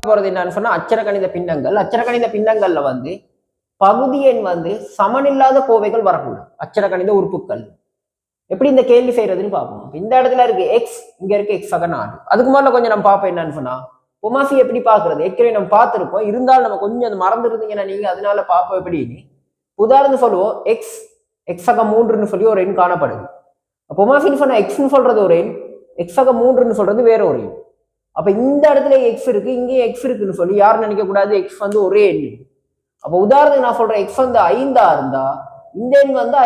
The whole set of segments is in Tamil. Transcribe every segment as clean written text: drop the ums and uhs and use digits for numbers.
போறது என்னன்னு சொன்னா அச்சரகணித பின்னங்கள். அச்சரகணித பின்னங்கள்ல வந்து பகுதி எண் வந்து சமனில்லாத கோவைகள் வரக்கூடாது அச்சரகணித உறுப்புகள். எப்படி இந்த கேள்வி செய்யறதுன்னு பார்ப்போம். இந்த இடத்துல இருக்கு எக்ஸ், இங்க இருக்கு எக்ஸ் ஆக 4. அதுக்கு முதல்ல கொஞ்சம் நம்ம பார்ப்போம் என்னன்னு சொன்னா பொமாஃபி எப்படி பாக்குறது. ஏற்கனவே நம்ம பார்த்துருப்போம், இருந்தாலும் நம்ம கொஞ்சம் அது மறந்துருந்தீங்கன்னா நீங்க அதனால பார்ப்போம் எப்படின்னு. உதாரணம் சொல்லுவோம், எக்ஸ் எக்ஸ் ஆக 3ன்னு சொல்லி ஒரு எண் காணப்படுது. பொமாஃபின்னு சொன்னா எக்ஸ்ன்னு சொல்றது ஒரு எண், எக்ஸ் ஆக 3ன்னு சொல்றது வேற ஒரு எண். அப்ப இந்த இடத்துல எக்ஸ் இருக்கு, இங்கே எக்ஸ் இருக்குன்னு சொல்லி யாரும் நினைக்க கூடாது எக்ஸ் வந்து ஒரே எண். அப்ப உதாரணத்துக்கு நான் சொல்றேன், எக்ஸ் வந்து 5 இருந்தா இந்த எண் வந்து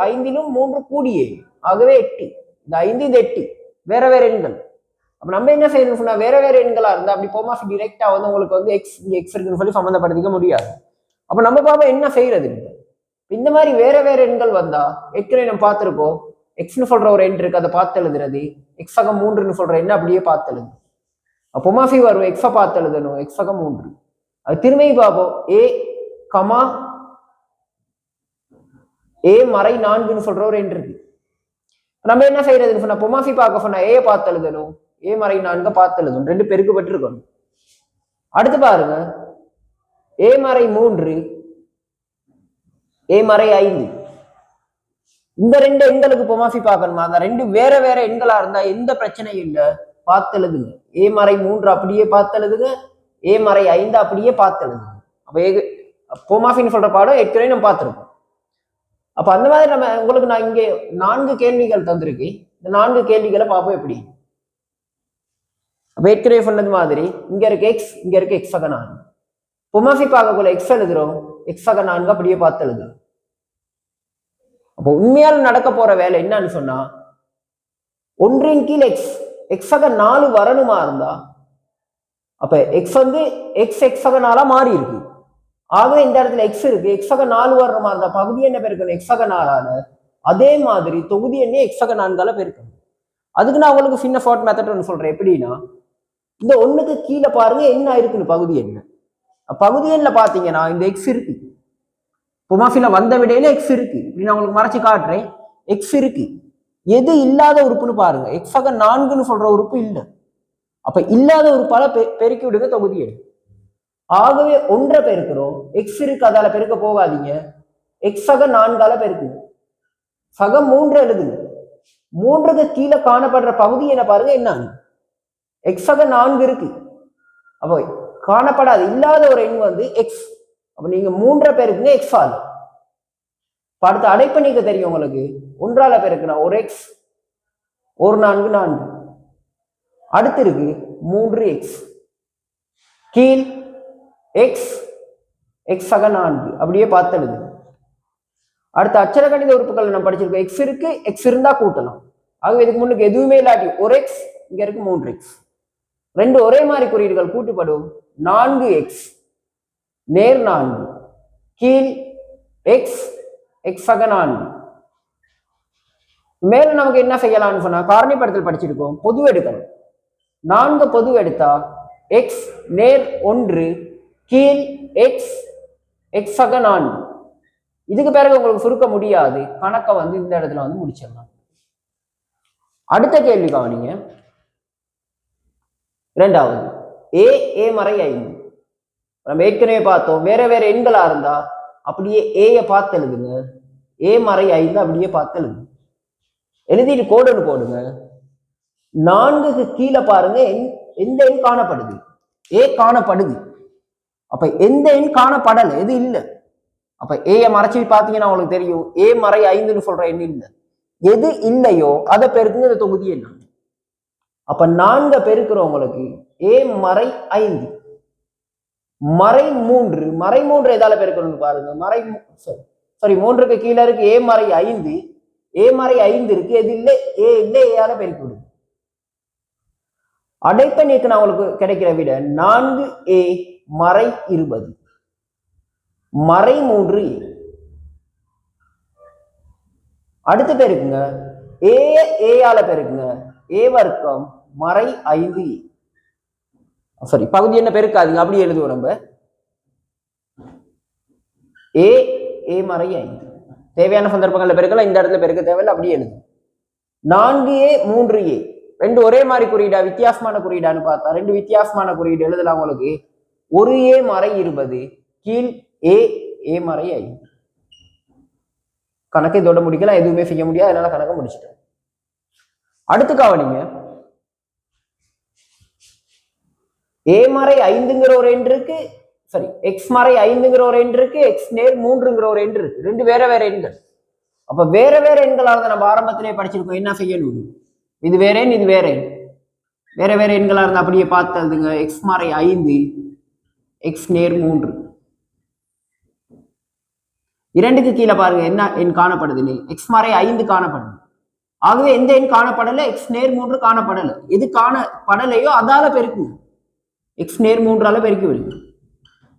5லும் 3 கூடிய எண், ஆகவே 8. இந்த 5 இந்த 8 வேற வேற எண்கள். அப்ப நம்ம என்ன செய்யணும் சொன்னா வேற வேற எண்களா இருந்தா அப்படி போமாஃபி டிரெக்டா வந்து உங்களுக்கு வந்து எக்ஸ் இங்க எக்ஸ் இருக்குன்னு சொல்லி சம்மந்தப்படுத்திக்க முடியாது. அப்ப நம்ம பாப்பா என்ன செய்யறது. இந்த மாதிரி வேற வேற எண்கள் வந்தா ஏற்கனவே நம்ம பார்த்திருக்கோம், எக்ஸ்னு சொல்ற ஒரு எண் இருக்கு, அதை பார்த்து எழுதுறது. எக்ஸ் ஆக 3ன்னு சொல்ற எண்ணை அப்படியே பார்த்து எழுது. பொமாஃபி வரும், எக்ஸ பார்த்து எழுதணும், எக்ஸ் ஆக 3. அது திரும்பி பார்ப்போம், ஏ கமா ஏ மறை 4ன்னு சொல்ற ஒரு எண் இருக்கு. நம்ம என்ன செய்யறதுன்னு சொன்னா பொமாஃபி பார்க்க சொன்னா ஏ பார்த்து எழுதணும், ஏ மறை 4 பார்த்து எழுதணும், 2 பெருக்கப்பட்டு இருக்கணும். அடுத்து பாருங்க, ஏ மறை 3 ஏ மறை 5. இந்த 2 எண்களுக்கு பொமாஃபி பார்க்கணுமா? அந்த 2 வேற வேற எண்களா இருந்தா எந்த பிரச்சனையும் இல்லை, பார்த்து எழுதுங்க. ஏ மறை 3 அப்படியே பார்த்து எழுதுங்க, ஏ மறை 5 அப்படியே பார்த்து எழுதுங்க. அப்ப பொமாஃபின்னு சொல்ற பாடம் ஏற்கனவே நம்ம பார்த்துருக்கோம். அப்ப அந்த மாதிரி நம்ம உங்களுக்கு நான் இங்கே 4 கேள்விகள் தந்திருக்கேன். இந்த 4 கேள்விகளை பார்ப்போம் எப்படி. அப்ப ஏற்கனவே சொன்னது மாதிரி இங்க இருக்கு எக்ஸ், இங்க இருக்கு எக்ஸ் ஆக 4. பொமாஃபி பார்க்கக்குள்ள எக்ஸ் எழுதுறோம், எக்ஸ் ஆக 4 அப்படியே பார்த்து எழுதுறோம். அப்போ உண்மையால நடக்க போற வேலை என்னன்னு சொன்னா 1 கீழ் எக்ஸ் எக்ஸ் ஆக 4 வரணுமா இருந்தா அப்ப எக்ஸ் வந்து எக்ஸ் எக்ஸ் ஆக 4 மாறி இருக்கு. ஆகவே இந்த இடத்துல எக்ஸ் இருக்கு, எக்ஸ் ஆக 4 வரணுமா இருந்தா பகுதி என்ன பெருக்கணும், எக்ஸ் ஆக 4ஆல. அதே மாதிரி தொகுதி எண்ணே எக்ஸ் ஆக 4ஆல பெருக்கணும். அதுக்கு நான் உங்களுக்கு சின்ன ஷார்ட் மெத்தட் ஒன்று சொல்றேன். எப்படின்னா இந்த 1க்கு கீழே பாருங்க என்ன இருக்குன்னு பகுதி என்ன. பகுதி எண்ல பாத்தீங்கன்னா இந்த எக்ஸ் இருக்கு, பொமாஃபில வந்த விடையில எக்ஸ் இருக்கு. இப்படி நான் உங்களுக்கு மறைச்சு காட்டுறேன், எக்ஸ் இருக்கு. எது இல்லாத உறுப்புன்னு பாருங்க, எக்ஸ் ஆக 4ன்னு சொல்ற உறுப்பு இல்லை. அப்ப இல்லாத உறுப்பால பெருக்கி விடுங்க தொகுதி எண். ஆகவே 1 பெருக்கிறோம், எக்ஸ் இருக்கு அதால பெருக்க போகாதீங்க, எக்ஸ் ஆக 4ஆல பெருக்குங்க. சக 3 எழுதுங்க. 3க்கு கீழே காணப்படுற பகுதி என்ன பாருங்க என்ன, எக்ஸ் ஆக 4 இருக்கு. அப்போ காணப்படாது இல்லாத ஒரு எண் வந்து எக்ஸ். அப்ப நீங்க 3 பெருக்குங்க எக்ஸ் ஆல. அடுத்த அடைப்பு நீக்க தெரியும் உங்களுக்கு, 1ஆல பெருக்குனா ஒரு எக்ஸ், ஒரு 4 4. அடுத்து இருக்கு 3 எக்ஸ் கீழ் எக்ஸ் எக்ஸ் ஆக 4 அப்படியே பார்த்து எழுது. அடுத்த அச்சர கணித உறுப்புகள் நம்ம படிச்சிருக்கோம், எக்ஸ் இருக்கு, எக்ஸ் இருந்தா கூட்டலாம். ஆகவே இதுக்கு முன்னுக்கு எதுவுமே இல்லாட்டி ஒரு எக்ஸ், இங்க இருக்கு 3 எக்ஸ், 2 ஒரே மாதிரி குறியீடுகள் கூட்டுப்படும் 4 எக்ஸ் நேர் 4 கீழ் எக்ஸ் எக்ஸ் ஆக 4. மேல நமக்கு என்ன செய்யலாம்னு சொன்னா காரணிப்படுத்தல் படிச்சிருக்கோம், பொது எடுக்கணும். 4 பொது எடுத்தா எக்ஸ் நேர் 1 கீழ் எக்ஸ் எக்ஸ் ஆக 4. இதுக்கு பிறகு உங்களுக்கு சுருக்க முடியாது, கணக்கை வந்து இந்த இடத்துல வந்து முடிச்சிடலாம். அடுத்த கேள்வி கவனிங்க. 2வது ஏ ஏ மறை 5. நம்ம ஏற்கனவே பார்த்தோம், வேற வேற எண்களா இருந்தா அப்படியே ஏய பார்த்து எழுதுங்க, ஏ மறை 5 அப்படியே பார்த்து எழுதுங்க. எழுதிட்டு கோடுன்னு போடுங்க. 4க்கு கீழே பாருங்க எந்த எண் காணப்படுது, ஏ காணப்படுது. அப்ப எந்த எண் காணப்படல, எது இல்லை. அப்ப ஏய மறைச்சி பாத்தீங்கன்னா உங்களுக்கு தெரியும், ஏ மறை 5ன்னு சொல்ற எண் இல்லை. எது இல்லையோ அதை பெருக்குங்க இந்த தொகுதி என்ன. அப்ப 4 பெருக்கிறவங்களுக்கு ஏ மறை 5 மறை 3 மறை 3 எதால பெருக்கணும்னு பாருங்க, மறை சாரி 3க்கு கீழே இருக்கு ஏ மறை 5, ஏ மறை 5 இருக்கு, எது இல்லை ஏ இல்லை, ஏயால பெருக்கி விடுங்க. அடைப்பை நீக்கினா உங்களுக்கு கிடைக்கிற விட 4a மறை 20 மறை 3a. அடுத்து பெருக்குங்க, ஏ ஏயால பெருக்குங்க, ஏ வர்க்கம் மறை 5a. சாரி பகுதி என்ன பெருக்காதீங்க, அப்படி எழுதுவோம் நம்ம. ஏ ஏ மறை 5 தேவையான சந்தர்ப்பங்கள்ல பெருக்கலாம், இந்த இடத்துல பெருக்க தேவையில்லை, அப்படியே எழுது. 4a 3a ரெண்டு ஒரே மாதிரி குறியீடா வித்தியாசமான குறியீடான்னு பார்த்தா ரெண்டு வித்தியாசமான குறியீடு எழுதலாம் உங்களுக்கு. ஒரு ஏ மறை 20 கீழ் ஏ ஏ மறை 5. கணக்கை இதோட முடிக்கலாம், எதுவுமே செய்ய முடியாது, அதனால கணக்கை முடிச்சிட்டேன். அடுத்து கவனிங்க, ஏ மறை 5ங்கிற ஒரு எண் இருக்கு, சரி எக்ஸ் மறை 5ங்கிற ஒரு எண் இருக்கு, எக்ஸ் நேர் 3ங்கிற ஒரு எண் இருக்கு, ரெண்டு வேற வேற எண்கள். அப்ப வேற வேற எண்களாக நம்ம ஆரம்பத்திலே படிச்சிருக்கோம். என்ன செய்யணும், இது வேற எண் இது வேற எண், வேற வேற எண்களா இருந்தா அப்படியே பார்த்ததுங்க. எக்ஸ் மறை 5 எக்ஸ் நேர் 3, இரண்டுக்கு கீழே பாருங்க என்ன எண் காணப்படுதுன்னு, எக்ஸ் மறை 5 காணப்படுது. ஆகவே எந்த எண் காணப்படல, எக்ஸ் நேர் 3 காணப்படல. எது காணப்படலையோ அதால பெருக்குங்க, எக்ஸ் நேர் 3ஆல பெருக்கி விடுங்க.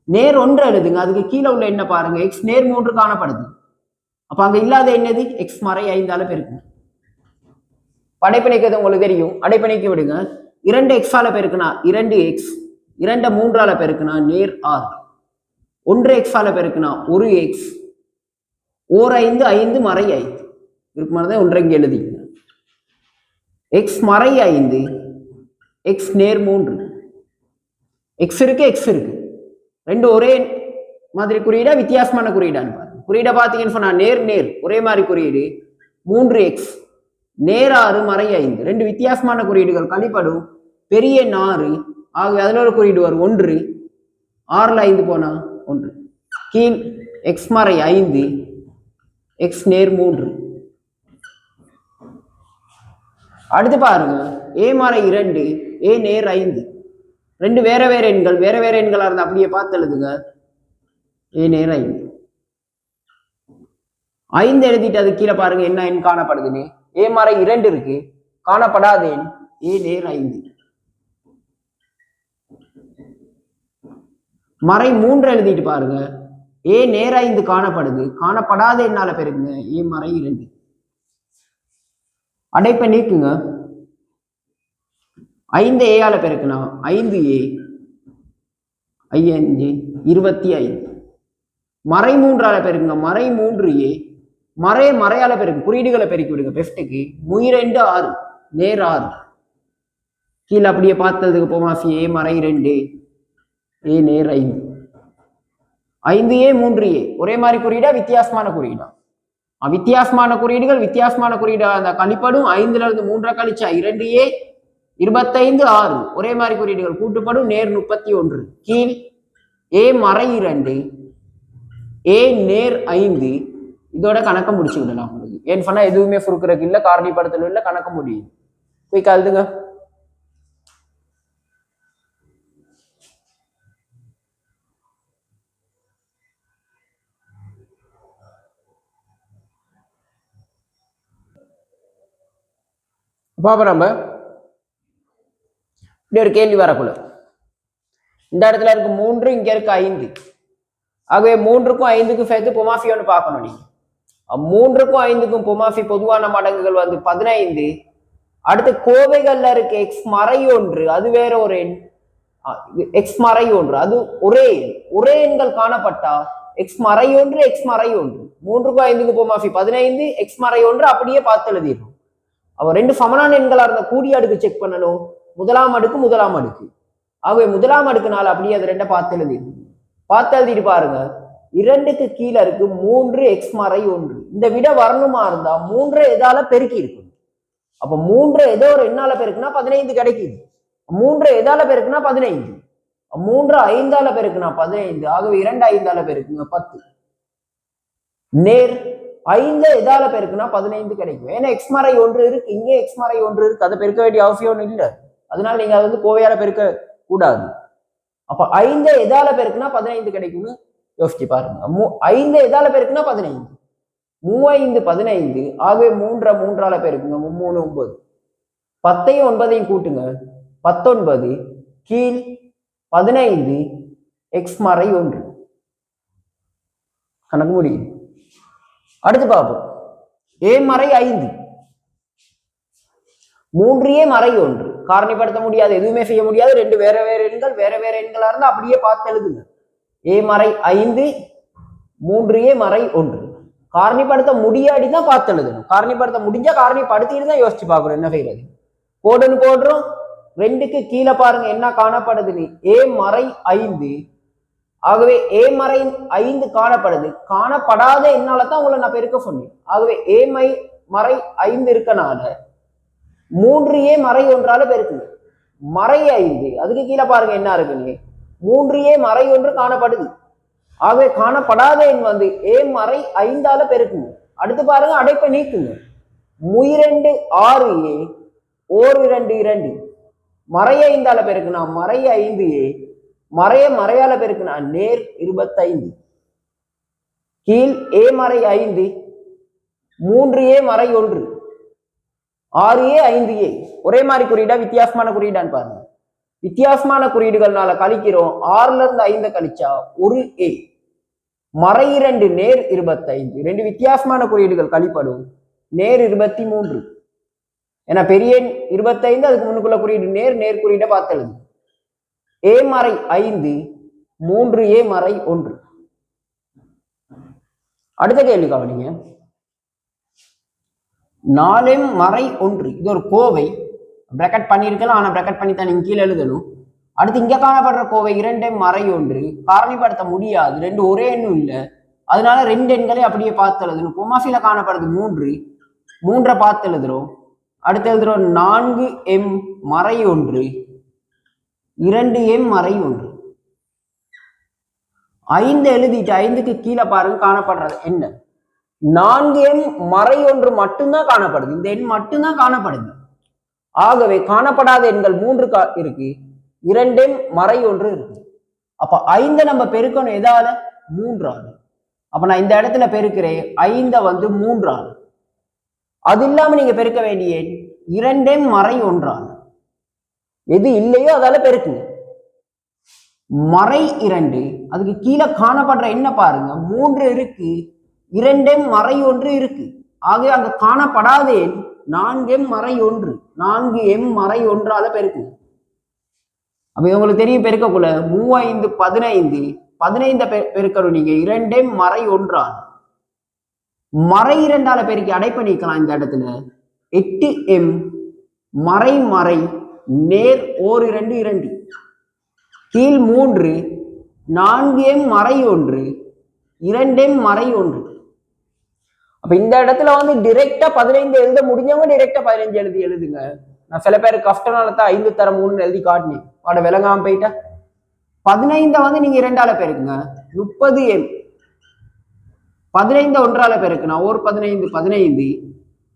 நேர் 1 எழுதுங்க, அதுக்கு கீழே உள்ள என்ன பாருங்க, எக்ஸ் நேர் 3 காணப்படுது. அப்ப அங்க இல்லாத என்னது, எக்ஸ் மறை 5ஆல பெருக்குங்க. அடைப்பிணைக்கிறது உங்களுக்கு தெரியும், அடைப்பிணைக்க விடுங்க. 2 எக்ஸால பெருக்குனா 2 எக்ஸ், 2 3ஆல பெருக்குனா நேர் 6, 1 எக்ஸால பெருக்குனா 1 எக்ஸ், ஓர் 5 5 மறை 5 இருக்கு மாதிரி 1 இங்க எழுதிக்கங்க. எக்ஸ் மறை 5 எக்ஸ் நேர் 3, எக்ஸ் இருக்கு எக்ஸ் இருக்கு, ரெண்டு ஒரே மாதிரி குறியீடா வித்தியாசமான குறியீடான்னு பாருங்க. குறியீடை பார்த்தீங்கன்னு சொன்னா நேர் நேர் ஒரே மாதிரி குறியீடு 3 எக்ஸ், நேர் 6 மறை 5, ரெண்டு வித்தியாசமான குறியீடுகள் கழிப்படும் பெரிய 6. ஆகவே அதுல ஒரு குறியீடு வரும் 1, 6ல் 5 போனா 1, கீழ் எக்ஸ் மறை 5 எக்ஸ் நேர் 3. அடுத்து பாருங்க, ஏ மறை 2 ஏ நேர் 5, ரெண்டு வேற வேற எண்கள், வேற வேற எண்களா இருந்தா அப்படியே பார்த்து எழுதுங்க. ஏ நேர் 5, 5 எழுதிட்டு அது கீழே பாருங்க என்ன எண் காணப்படுதுன்னு, ஏ மறை 2 இருக்கு, காணப்படாத எண் ஏ நேர் 5. மறை 3 எழுதிட்டு பாருங்க, ஏ நேர் 5 காணப்படுது, காணப்படாத எண்ணால பெருக்குங்க ஏ மறை 2. அடைப்பை நீக்குங்க, 5 ஏயால பெருக்குனா 5 ஏ 5 25. மறை 3ஆல பெருக்குங்க, மறை 3 ஏ, மறை மறையால பெருக்கு, குறியீடுகளை பெருக்கி விடுங்க. பெஸ்ட்டுக்கு 2 6 நேர் 6, கீழே அப்படியே பார்த்ததுக்கு போமாசி ஏ மறை 2 ஏ நேர் 5, 5 ஏ 3 ஏ ஒரே மாதிரி குறியீடா வித்தியாசமான குறியீடா, வித்தியாசமான குறியீடுகள் வித்தியாசமான குறியீடா அந்த கழிப்படும் 5ல இருந்து 3 கழிச்சா 2 ஏ 25 6 ஒரே மாதிரி குறியீடுகள் கூட்டுப்படும் நேர் 31, கீழ் ஏ மறை 2 ஏ நேர் 5. இதோட கணக்க முடிச்சு விடலாம் உங்களுக்கு. ஏன்னு சொன்னா எதுவுமே சுருக்குறதுக்கு இல்ல, காரணிப்படுத்தலும் இல்ல, கணக்க முடியும். போய் கழுதுங்க. பாப்ப நம்ம இப்படி ஒரு கேள்வி வரக்குள்ள, இந்த இடத்துல இருக்கு 3, இங்க இருக்கு 5. ஆகவே 3க்கும் 5க்கும் சேர்த்து பொமாஃபி ஒன்று பார்க்கணும். நீங்க 3க்கும் 5க்கும் பொமாஃபி பொதுவான மடங்குகள் வந்து 15. அடுத்து கோவைகள்ல இருக்கு எக்ஸ் மறை 1, அது வேற ஒரு எண், எக்ஸ் மறை 1 அது ஒரே எண். ஒரே எண்கள் காணப்பட்டா எக்ஸ் மறை 1 எக்ஸ் மறை 1, 3க்கும் 5க்கும் பொமாஃபி 15 எக்ஸ் மறை 1 அப்படியே பார்த்து எழுதிடணும். அவ ரெண்டு சமனான எண்களா இருந்த கூடிய அடுக்கு செக் பண்ணணும், முதலாம் அடுக்கு முதலாம் அடுக்கு. ஆகவே முதலாம் அடுக்குனால அப்படியே அது ரெண்ட பார்த்து எழுதிடணும். பார்த்து எழுதிட்டு பாருங்க, 2க்கு கீழே இருக்கு 3 எக்ஸ் மறை 1. இந்த விட வரணுமா இருந்தா 3 எதால பெருக்கி இருக்கு. அப்ப 3 ஏதோ ஒரு எண்ணால பெருக்குனா 15 கிடைக்குது. 3 எதால பெருக்குனா 15, 3 5ஆல பெருக்குனா 15. ஆகவே 2 5ஆல பெருக்குங்க 10. நேர் 5 எதால பெருக்குனா 15 கிடைக்கும். ஏன்னா எக்ஸ் மறை 1 இருக்கு, இங்கே எக்ஸ் மறை 1 இருக்கு, அதை பெருக்க வேண்டிய அவசியம் இல்லை. அதனால நீங்க அது வந்து கோவையால பெருக்க கூடாது. அப்ப 5 எதால பெருக்குனா 15 கிடைக்கும்னு யோசிச்சு பாருங்க. 5 எதால பெருக்குனா 15, 3 15. ஆகவே 3ஆல பெருக்குங்க 3 9, 10ஐயும் 9ஐயும் கூட்டுங்க 19, கீழ் 15 எக்ஸ் மறை 1. கணக்கு முடியும். அடுத்து பார்ப்போம், ஏ மறை 5, 3 ஏ மறை 1. காரணிப்படுத்த முடியாது, எதுவுமே செய்ய முடியாது, ரெண்டு வேற வேற எண்கள், வேற வேற எண்களா இருந்தா அப்படியே பார்த்து எழுதுங்க. ஏ மறை 5 3 ஏ மறை 1. காரணிப்படுத்த முடியாடிதான் பார்த்து எழுதணும். காரணிப்படுத்த முடிஞ்சா காரணிப்படுத்திட்டு தான் யோசிச்சு பார்க்கணும் என்ன செய்யறது. போடுன்னு போடுறோம். ரெண்டுக்கு கீழே பாருங்க என்ன காணப்படுதுன்னு, ஏ மறை 5. ஆகவே ஏ மறை 5 காணப்படுது. காணப்படாத என்னாலதான் உங்களை நான் பெருக்க சொன்னேன். ஆகவே ஏ மறை 5 இருக்கனால 3a மறை 1 பெருக்குங்க. மறை 5 அதுக்கு கீழே பாருங்க என்ன இருக்குன்னு, 3a மறை 1 காணப்படுது. ஆகவே காணப்படாத எண் வந்து ஏ மறை 5 பெருக்குங்க. அடுத்து பாருங்க அடைப்பை நீக்குங்க. 2 6a ஓர் 2 2 மறை 5 பெருக்குனா மறை 5a மறையால பெருக்குனா நேர் 25 கீழ் ஏ மறை 5 3a மறை 1 6a 5a ஒரே மாதிரி குறியீடா வித்தியாசமான குறியீடான்னு பாருங்க. வித்தியாசமான குறியீடுகள்னால கழிக்கிறோம். 6ல இருந்து 5 கழிச்சா 1a மறை 2 நேர் 25. ரெண்டு வித்தியாசமான குறியீடுகள் கழிப்படும் நேர் 23. ஏன்னா பெரிய 25 அதுக்கு முன்னுக்குள்ள குறியீடு நேர் குறியீடை பார்த்து எழுது. ஏ மறை 5 3a மறை 1. அடுத்த கேள்வி கவனிங்க. 4m மறை 1 இது ஒரு கோவை. பிராக்கெட் பண்ணிருக்கலாம், ஆனா பிராக்கெட் பண்ணி தான் நீங்க கீழே எழுதணும். அடுத்து இங்க காணப்படுற கோவை 2m மறை 1 காரணிப்படுத்த முடியாது, ரெண்டு ஒரே எண்ணும் இல்லை. அதனால ரெண்டு எண்களை அப்படியே பார்த்து எழுதணும். பொமாசில காணப்படுறது 3 பார்த்து எழுதுறோம். அடுத்து எழுதுறோம் 4m மறை 1 2m மறை 1. 5 எழுதிட்டு 5க்கு கீழே பாருங்க காணப்படுறது என்ன, 4m மறை 1 மட்டும்தான் காணப்படுது. இந்த எண் மட்டும்தான் காணப்படுது. ஆகவே காணப்படாத எண்கள் 3 இருக்கு, 2m மறை 1 இருக்கு. அப்ப 5 நம்ம பெருக்கணும் எதால, 3ஆல. அப்ப நான் இந்த இடத்துல பெருக்கிறேன் 5 வந்து 3ஆல. அது இல்லாம நீங்க பெருக்க வேண்டிய எண் 2m மறை 1ஆல. எது இல்லையோ அதால பெருக்குங்க. மறை 2 அதுக்கு கீழே காணப்படுற என்ன பாருங்க, 3 இருக்கு, 2m மறை 1 இருக்கு. ஆகவே அங்க காணப்படாத எண் 4m மறை 1, 4m மறை 1ஆல பெருக்குங்க. அப்ப உங்களுக்கு தெரியும் பெருக்கக்குள்ள 3 5 15 பெருக்கணும் நீங்க 2m மறை 1ஆல. மறை 2ஆல பெருக்கி அடைப்பை நீக்கலாம். இந்த இடத்துல 8m மறை நேர் ஓர் 2 2 கீழ் 3 4m மறை 1 2m மறை 1. அப்ப இந்த இடத்துல வந்து டிரெக்டா 15 எழுத முடிஞ்சவங்க டிரெக்டா 15 எழுதுங்க. நான் சில பேர் கஷ்டனால தான் 5 தர 3 எழுதி காட்டினேன், பாட விளங்காம போயிட்டா. 15 வந்து நீங்க 2ஆல பெருக்குங்க 30m. 15 1ஆல பெருக்குனா ஒரு 15.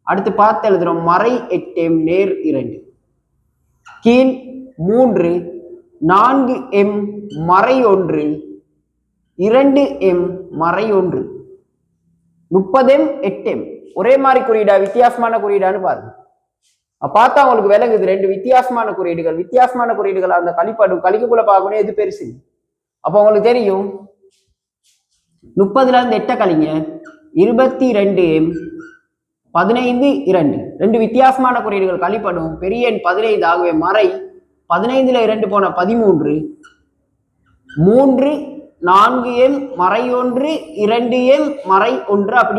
அடுத்து பார்த்து எழுதுறோம் மறை 8m நேர் 2 கீழ் 3 4m மறை 1 2m மறை 1. 30m 8m ஒரே மாதிரி குறியீடா வித்தியாசமான குறியீடான்னு பாருங்க. பார்த்தா உங்களுக்கு விளங்குது ரெண்டு வித்தியாசமான குறியீடுகள் அந்த கழிக்கக்குள்ள பார்க்கணும் எது பெருசு. அப்ப உங்களுக்கு தெரியும் 30ல இருந்து 8 கழிங்க 22m 15 2 ரெண்டு வித்தியாசமான குறியீடுகள் கழிப்படும் பெரிய எண் 15. ஆகவே மறை 15ல 2 போன 13 3 4m மறை 1 2m மறை 1 அப்படி